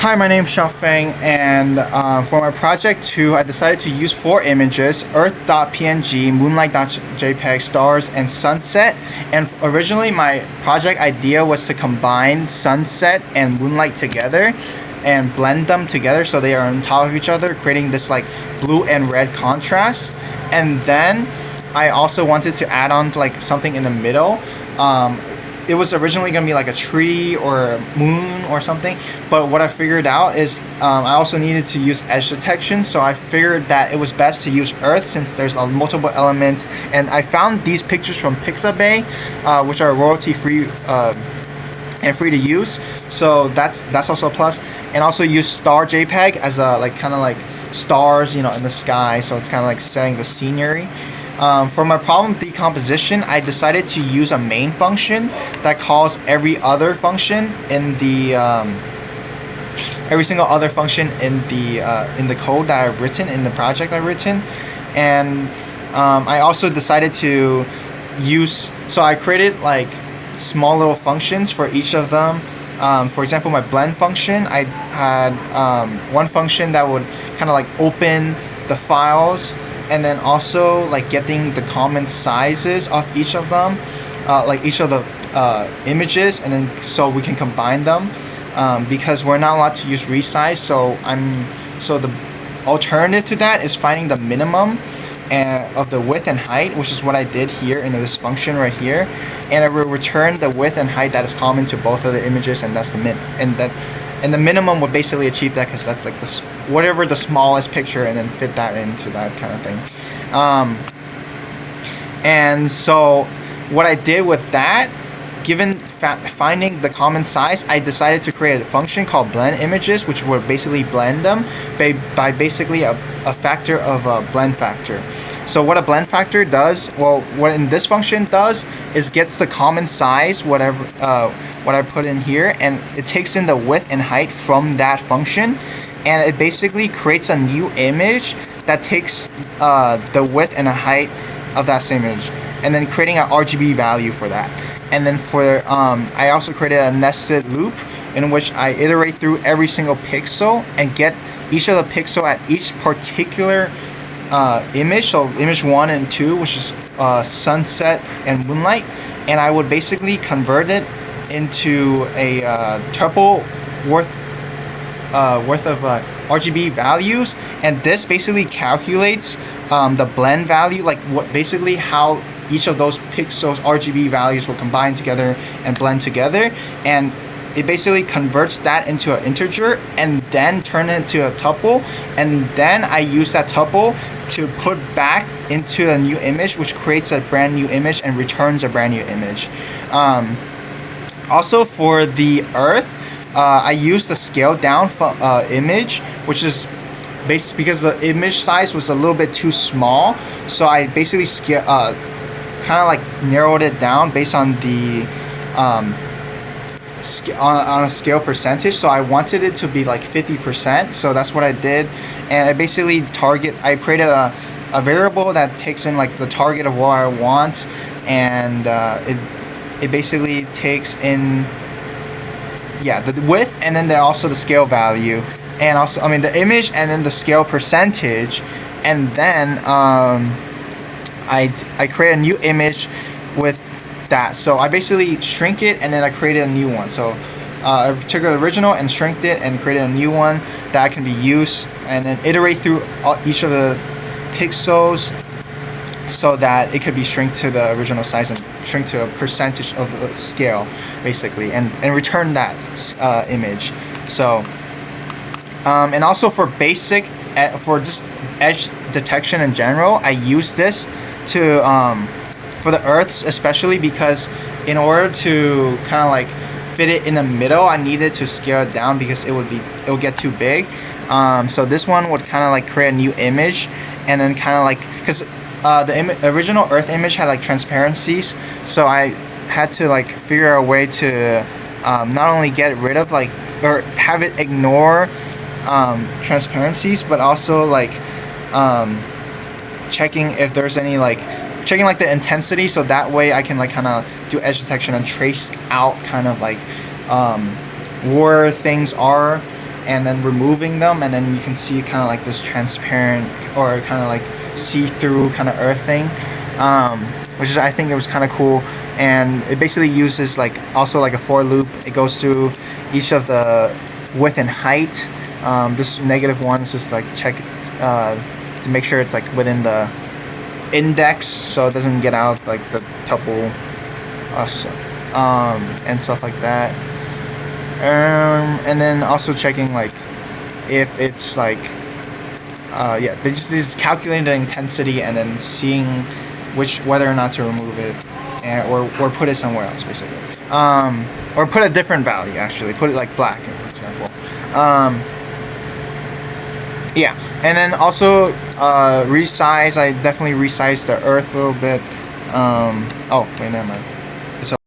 Hi, my name is Xiaofeng, and for my project 2, I decided to use 4 images: Earth.png, Moonlight.jpg, stars, and sunset. And originally, my project idea was to combine sunset and moonlight together and blend them together so they are on top of each other, creating this like blue and red contrast. And then I also wanted to add on like something in the middle. It was originally going to be like a tree or a moon or something, but what I figured out is I also needed to use edge detection, so I figured that it was best to use Earth since there's multiple elements. And I found these pictures from Pixabay, which are royalty free and free to use, so that's also a plus. And also use star JPEG as a like kind of like stars, in the sky, so it's kind of like setting the scenery. For my problem decomposition, I decided to use a main function that calls every other function in the every single other function in the code that I've written in the project I've written. And I also decided to so I created like small little functions for each of them. For example, my blend function, I had one function that would kind of like open the files, and then also like getting the common sizes of each of them, like each of the images, and then so we can combine them, because we're not allowed to use resize. So the alternative to that is finding the minimum of the width and height, which is what I did here in this function right here, and I will return the width and height that is common to both of the images, and that's the and the minimum would basically achieve that because that's like whatever the smallest picture, and then fit that into that kind of thing. And so what I did with that, given finding the common size, I decided to create a function called blend images, which would basically blend them by basically a factor of a blend factor. So what a blend factor does, well, what in this function does is gets the common size, whatever what I put in here, and it takes in the width and height from that function, and it basically creates a new image that takes the width and the height of that same image, and then creating an RGB value for that. And then for I also created a nested loop in which I iterate through every single pixel and get each of the pixel at each particular image, so image 1 and 2, which is sunset and moonlight, and I would basically convert it into a tuple worth of RGB values, and this basically calculates the blend value, like basically how each of those pixels RGB values will combine together and blend together, and it basically converts that into an integer and then turn it into a tuple, and then I use that tuple to put back into a new image, which creates a brand new image and returns a brand new image. Also for the Earth, I used the scale down image, which is based because the image size was a little bit too small, so I basically kind of like narrowed it down based on the on a scale percentage. So I wanted it to be like 50%, so that's what I did. And I basically I created a variable that takes in like the target of what I want, and it basically takes in the width, and then also the scale value, and also the image, and then the scale percentage. And then I create a new image with that. So I basically shrink it, and then I created a new one. So I took the original and shrinked it and created a new one that can be used, and then iterate through each of the pixels so that it could be shrink to the original size and shrink to a percentage of the scale, basically, and return that image. So and also for basic for just edge detection in general, I use this to for the Earths especially, because in order to kind of like fit it in the middle, I needed to scale it down because it would get too big. So this one would kind of like create a new image, and then kind of like, because the original Earth image had like transparencies, so I had to like figure a way to not only get rid of like, or have it ignore transparencies, but also like checking if there's any like the intensity, so that way I can like kind of do edge detection and trace out kind of like where things are and then removing them, and then you can see kind of like this transparent or kind of like see-through kind of earth thing, which is, I think it was kind of cool. And it basically uses like also like a for loop. It goes through each of the width and height. This -1 is just like check to make sure it's like within the index, so it doesn't get out like the tuple, and stuff like that. And then also checking like if it's like yeah, they just calculating the intensity and then seeing whether or not to remove it, or put it somewhere else basically, or put a different value, actually put it like black, for example. Yeah, and then also resize. I definitely resized the earth a little bit. Oh wait, never mind.